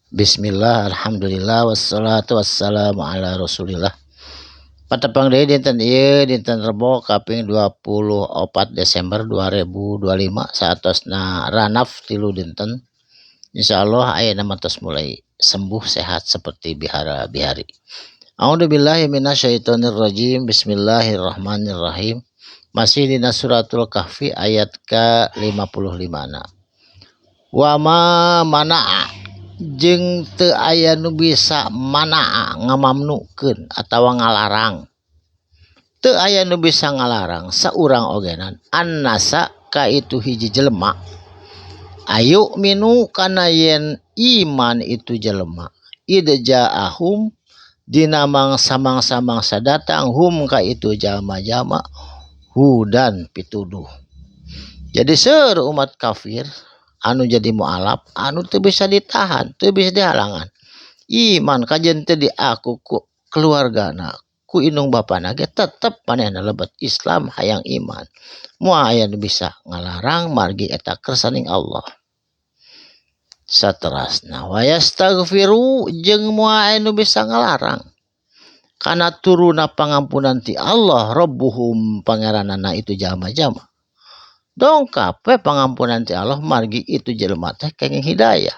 Bismillah, alhamdulillah, wassalatu wassalamu ala rasulillah. Patepang deui dinten ieu dinten Rebo kaping 24 Desember 2025 saatosna ranaf 3 dinten. Insyaallah ayeuna tos mulai sembuh sehat seperti bihara-bihari. A'udzubillahi minasyaitonir rajim. Bismillahirrahmanirrahim. Masih dina suratul Kahfi ayat ke-55 na. Wa ma mana'a jeung teu aya nu bisa mana'a ngamamnukeun atawa ngalarang. Teu aya nu bisa ngalarang saurang ogenan annasa ka itu hiji jelema ayu minu kana yen iman itu jelema idja'ahum dina mangsa-mangsa datang hum ka itu jalma-jalma hudan pituduh. Jadi seueur umat kafir anu jadi mualaf anu teu bisa ditahan, teu bisa dihalangan. Iman kajen teu diaku ku keluargana, ku indung bapana ge tetep manehna lebet Islam hayang iman. Moal aya nu bisa ngalarang margi eta kersaning Allah. Saterasna wa yastaghfiru jeung moal aya nu bisa ngalarang kana turuna pangampunan ti Allah rabbuhum pangeranana itu jalma-jalma. Dongkap we pangampunan ti Allah margi itu jelema teh kenging hidayah.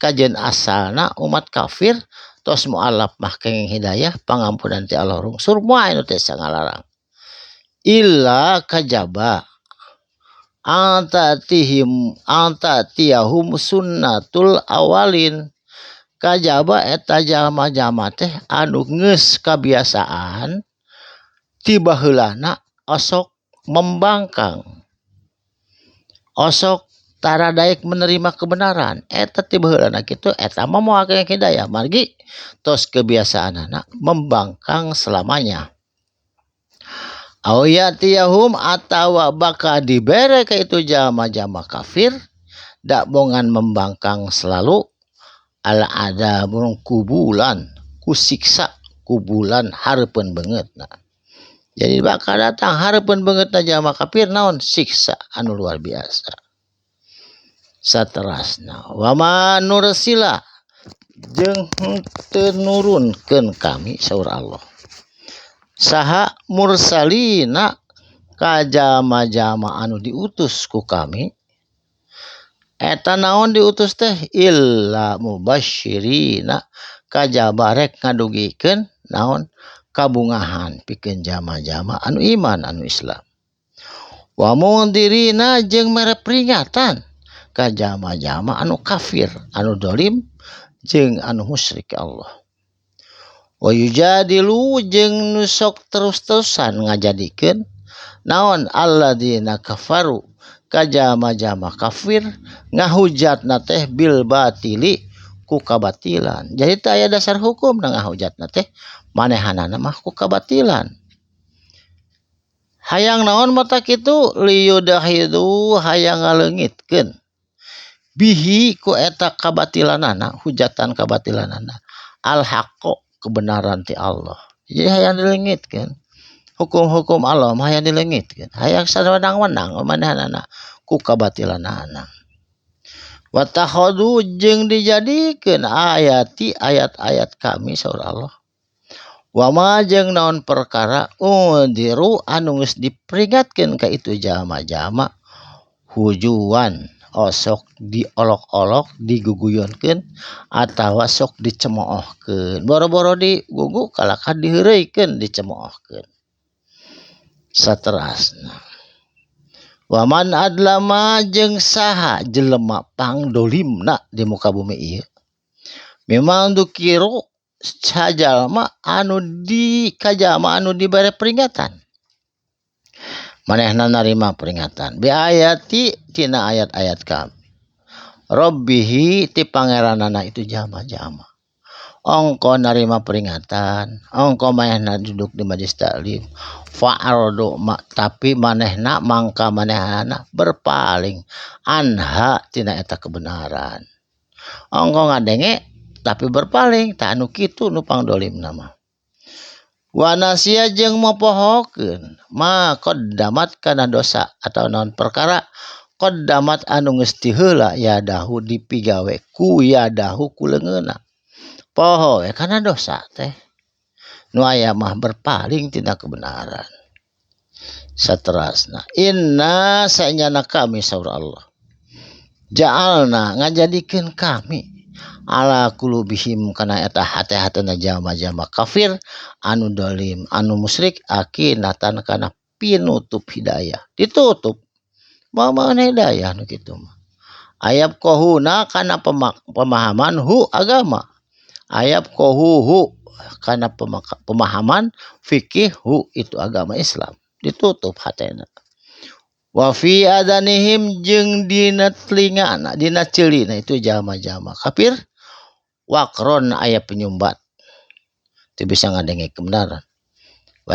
Kajen asalna umat kafir tos mualaf mah kenging hidayah pangampunan ti Allah rungsur moal anu teh ngalarang. Illa kajaba antatiyahum sunnatul awalin. Kajaba eta jalma-jalma teh anu geus kabiasaan ti baheulana osok membangkang. Osok tara daek menerima kebenaran eta ti baheulana kitu eta mah moal kenging hidayah margi tos kebiasaanana membangkang selamanya. Auyatiyahum atawa bakal dibere ka itu jalma-jalma kafir da bongan membangkang selalu ala ada burung kubulan kusiksa kubulan hareupeun beungeutna. Jadi bakal datang hareupeun beungeutna jalma kafir naon siksa anu luar biasa. Saterasna wa ma nursila jeung teu nurunkeun kami saur Allah. Saha mursalina ka jalma-jalma anu diutus ku kami. Eta naon diutus teh illa mubasyirina kajaba rek ngadugikeun naon kabungahan pikeun jalma-jalma anu iman anu Islam. Wa mundirina jeung mere peringatan ka jalma-jalma anu kafir, anu dolim jeung anu musyrik Allah. Wa yujadilu jeung nu sok terus-terusan ngajadikeun naon alladzina kafaru ka jalma-jalma kafir ngahujatna teh bil batili ku kabatilan. Jadi teu aya dasar hukum na ngahujatna teh manehanana mah ku kabatilan. Hayang naon mata kitu liyudahidu hayang ngaleungitkeun bihi ku eta kabatilanana hujatan kabatilanana al haqqo kebenaran ti Allah. Jadi hayang dileungitkeun hukum-hukum Allah mah hayang dileungitkeun hayang sawenang-wenang manehanana ku kabatilanana. Wa takhadu jeung dijadikeun ayati ayat-ayat kami saur Allah. Wa ma jeung naon perkara undiru anu geus diperingatkeun ka itu jalma-jalma hujuan osok diolok-olok diguguyunkeun atawa sok dicemoohkeun. Boro-boro digugu kalakah diheureuikeun dicemoohkeun. Saterasna wa man adlama jeung saha jelema pangdolimna di muka bumi ieu. Memang dukiru sajalma anu kajama anu dibere peringatan. Manehna narima peringatan. Bi ayati tina ayat-ayat kami. Rabbihi ti pangeranana itu jalma-jalma. Ongko narima peringatan, ongko manehna duduk di majlis taklim. Fa'ardu tapi manehna mangka manehna berpaling anha tina eta kebenaran. Ongko ngadenge tapi berpaling tak anu kitu nu pangdolim nama. Wa nasia jeung mopohokeun ma qaddamat kana dosa atau naon perkara qaddamat anu geus ti heula yadahu dipigawe ku yadahu ku leungeunna poho kana dosa teh nu aya mah berpaling tina kebenaran. Saterasna inna sanyana kami saur Allah ja'alna ngajadikeun kami ala kulubihim kana eta hate-hatena jalma-jalma kafir anu dolim anu musyrik akinatan kana pinutup hidayah ditutup moal hidayah nu kitu mah ayab kohuna kana pemahaman hu agama ayab kohu kana pemahaman fikih hu itu agama Islam ditutup hatena wa fi adanihim jeung dina telingana dina ceulina itu jalma-jalma kafir wakron aya penyumbat teu bisa ngadenge kebenaran wa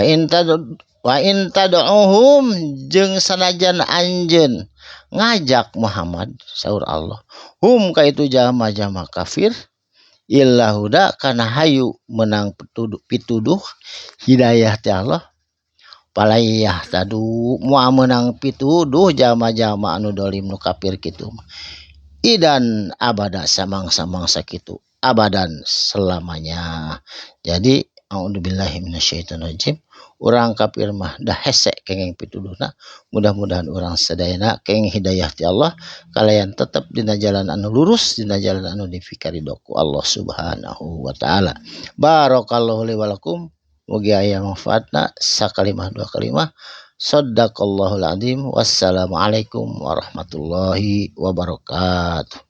in tad'uhum jeung sanajan anjeun ngajak Muhammad saur Allah hum ka itu jalma-jalma kafir illa huda kana hayu menang pituduh hidayah ti Allah palayah tadu moal menang pituduh jalma-jalma anu dolim nu kafir kitu idan abada samang-samang sakitu abadan selamanya. Jadi a'udzubillahi minasyaitonirrajim urang kafir mah dah hese kenging pituduhna mudah-mudahan urang sadayana kenging hidayah ti Allah kalayan tetep dina jalan anu lurus dina jalan anu dipikaridoku Allah subhanahu wa ta'ala. Barakallahu li walakum mugi aya manfaatna sakalimah dua kalimah. Shadaqallahul adzim. Wassalamualaikum warahmatullahi wabarakatuh.